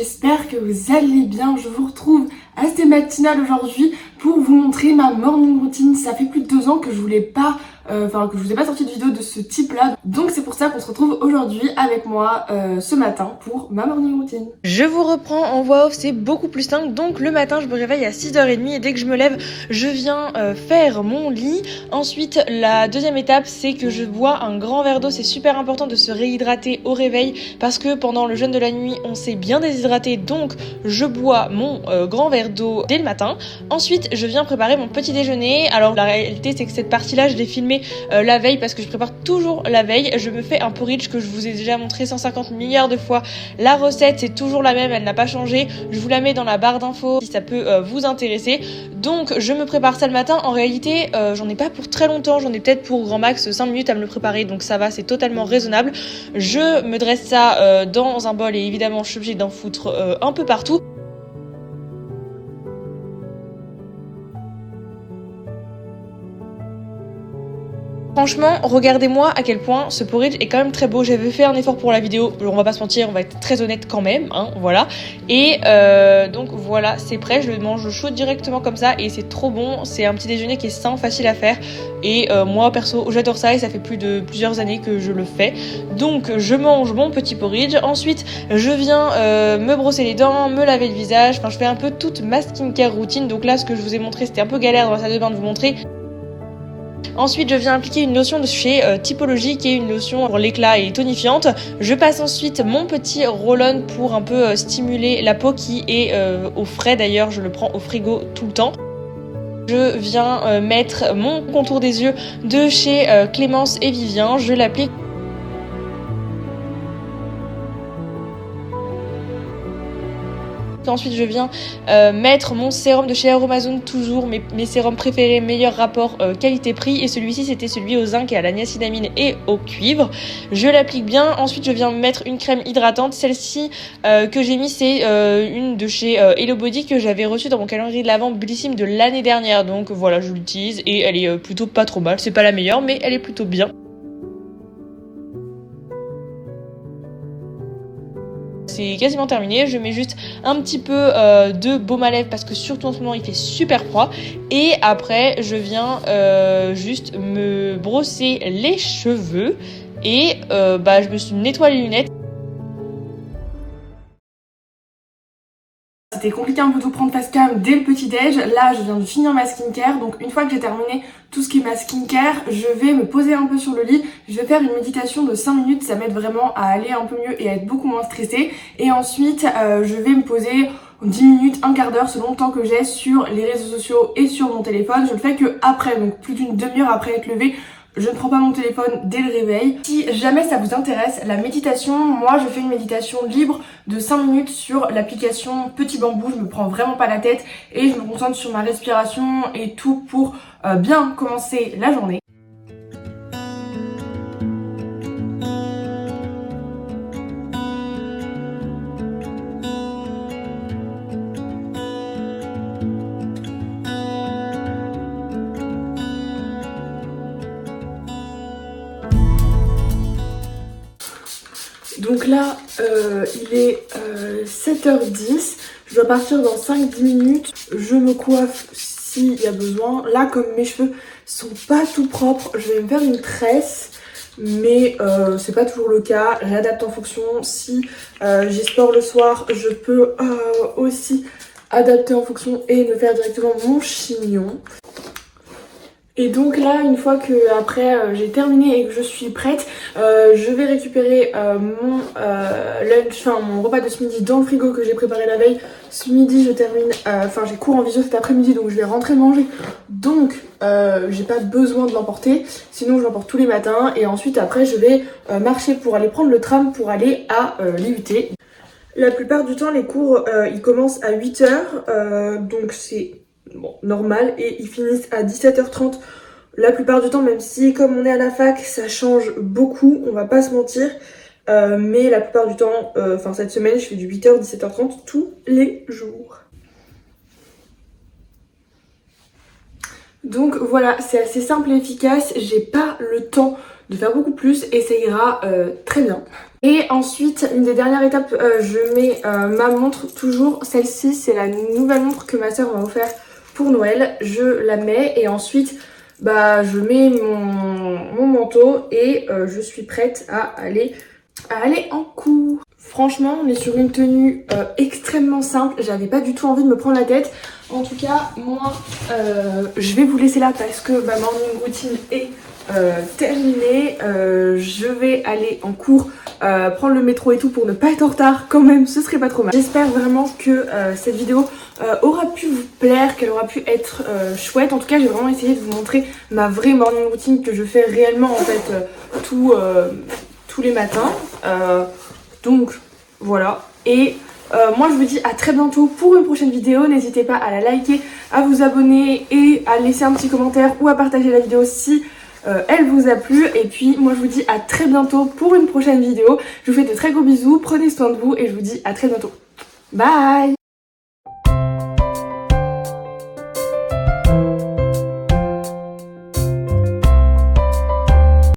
j'espère que vous allez bien. Je vous retrouve assez matinale aujourd'hui pour vous montrer ma morning routine. Ça fait plus de 2 ans que je voulais pas, que je vous ai pas sorti de vidéo de ce type là. Donc c'est pour ça qu'on se retrouve aujourd'hui avec moi ce matin pour ma morning routine. Je vous reprends en voix off, c'est beaucoup plus simple. Donc le matin je me réveille à 6h30 et dès que je me lève je viens faire mon lit. Ensuite la deuxième étape c'est que je bois un grand verre d'eau. C'est super important de se réhydrater au réveil parce que pendant le jeûne de la nuit on s'est bien déshydraté. Donc je bois mon grand verre d'eau dès le matin. Ensuite je viens préparer mon petit déjeuner. Alors la réalité c'est que cette partie là je l'ai filmée la veille parce que je prépare toujours la veille. Je me fais un porridge que je vous ai déjà montré 150 milliards de fois. La recette c'est toujours la même, elle n'a pas changé. Je vous la mets dans la barre d'infos si ça peut vous intéresser. Donc je me prépare ça le matin. En réalité j'en ai pas pour très longtemps, j'en ai peut-être pour grand max 5 minutes à me le préparer, donc ça va, c'est totalement raisonnable. Je me dresse ça dans un bol et évidemment je suis obligée d'en foutre un peu partout. Franchement, regardez-moi à quel point ce porridge est quand même très beau. J'avais fait un effort pour la vidéo, on va pas se mentir, on va être très honnête quand même, hein, voilà. Et donc voilà, c'est prêt, je le mange chaud directement comme ça et c'est trop bon. C'est un petit déjeuner qui est sain, facile à faire et moi perso j'adore ça et ça fait plusieurs années que je le fais. Donc je mange mon petit porridge, ensuite je viens me brosser les dents, me laver le visage, enfin je fais un peu toute ma skincare routine. Donc là ce que je vous ai montré c'était un peu galère dans la salle de bain de vous montrer. Ensuite, je viens appliquer une lotion de chez Typologie qui est une lotion pour l'éclat et tonifiante. Je passe ensuite mon petit roll-on pour un peu stimuler la peau qui est au frais. D'ailleurs, je le prends au frigo tout le temps. Je viens mettre mon contour des yeux de chez Clémence et Vivien. Je l'applique. Ensuite je viens mettre mon sérum de chez Aromazone, toujours mes sérums préférés, meilleur rapport qualité-prix, et celui-ci c'était celui au zinc et à la niacinamide et au cuivre. Je l'applique bien. Ensuite je viens mettre une crème hydratante. Celle-ci que j'ai mis c'est une de chez Hello Body que j'avais reçue dans mon calendrier de l'Avent Bellissime de l'année dernière, donc voilà je l'utilise et elle est plutôt pas trop mal. C'est pas la meilleure mais elle est plutôt bien. C'est quasiment terminé, je mets juste un petit peu de baume à lèvres parce que surtout en ce moment il fait super froid. Et après je viens juste me brosser les cheveux et je me suis nettoyé les lunettes. C'était compliqué un peu de prendre face cam dès le petit déj. Là je viens de finir ma skincare, donc une fois que j'ai terminé tout ce qui est ma skincare, je vais me poser un peu sur le lit. Je vais faire une méditation de 5 minutes, ça m'aide vraiment à aller un peu mieux et à être beaucoup moins stressée. Et ensuite je vais me poser 10 minutes, un quart d'heure selon le temps que j'ai sur les réseaux sociaux et sur mon téléphone. Je le fais que après, donc plus d'une demi-heure après être levée. Je ne prends pas mon téléphone dès le réveil. Si jamais ça vous intéresse, la méditation, moi je fais une méditation libre de 5 minutes sur l'application Petit Bambou. Je me prends vraiment pas la tête et je me concentre sur ma respiration et tout pour bien commencer la journée. Donc là, il est 7h10, je dois partir dans 5-10 minutes. Je me coiffe s'il y a besoin. Là, comme mes cheveux sont pas tout propres, je vais me faire une tresse. Mais c'est pas toujours le cas, j'adapte en fonction. Si j'ai sport le soir, je peux aussi adapter en fonction et me faire directement mon chignon. Et donc là, une fois que après j'ai terminé et que je suis prête, je vais récupérer mon lunch, mon repas de ce midi dans le frigo que j'ai préparé la veille. Ce midi je termine, j'ai cours en visio cet après-midi donc je vais rentrer manger. Donc j'ai pas besoin de l'emporter, sinon je l'emporte tous les matins. Et ensuite après je vais marcher pour aller prendre le tram pour aller à l'IUT. La plupart du temps les cours ils commencent à 8h, donc c'est bon, normal, et ils finissent à 17h30 la plupart du temps, même si comme on est à la fac ça change beaucoup, on va pas se mentir, mais la plupart du temps, cette semaine je fais du 8h 17h30 tous les jours. Donc voilà, c'est assez simple et efficace, j'ai pas le temps de faire beaucoup plus et ça ira très bien. Et ensuite, une des dernières étapes, je mets ma montre, toujours celle-ci, c'est la nouvelle montre que ma soeur m'a offert pour Noël. Je la mets et ensuite je mets mon manteau et je suis prête à aller en cours. Franchement, on est sur une tenue extrêmement simple. J'avais pas du tout envie de me prendre la tête. En tout cas, moi, je vais vous laisser là parce que ma morning routine est terminée. Je vais aller en cours, prendre le métro et tout pour ne pas être en retard quand même. Ce serait pas trop mal. J'espère vraiment que cette vidéo aura pu vous plaire, qu'elle aura pu être chouette. En tout cas, j'ai vraiment essayé de vous montrer ma vraie morning routine que je fais réellement en fait tous les matins. Donc voilà, et moi je vous dis à très bientôt pour une prochaine vidéo. N'hésitez pas à la liker, à vous abonner et à laisser un petit commentaire ou à partager la vidéo si elle vous a plu. Et puis moi je vous dis à très bientôt pour une prochaine vidéo. Je vous fais de très gros bisous, prenez soin de vous et je vous dis à très bientôt. Bye.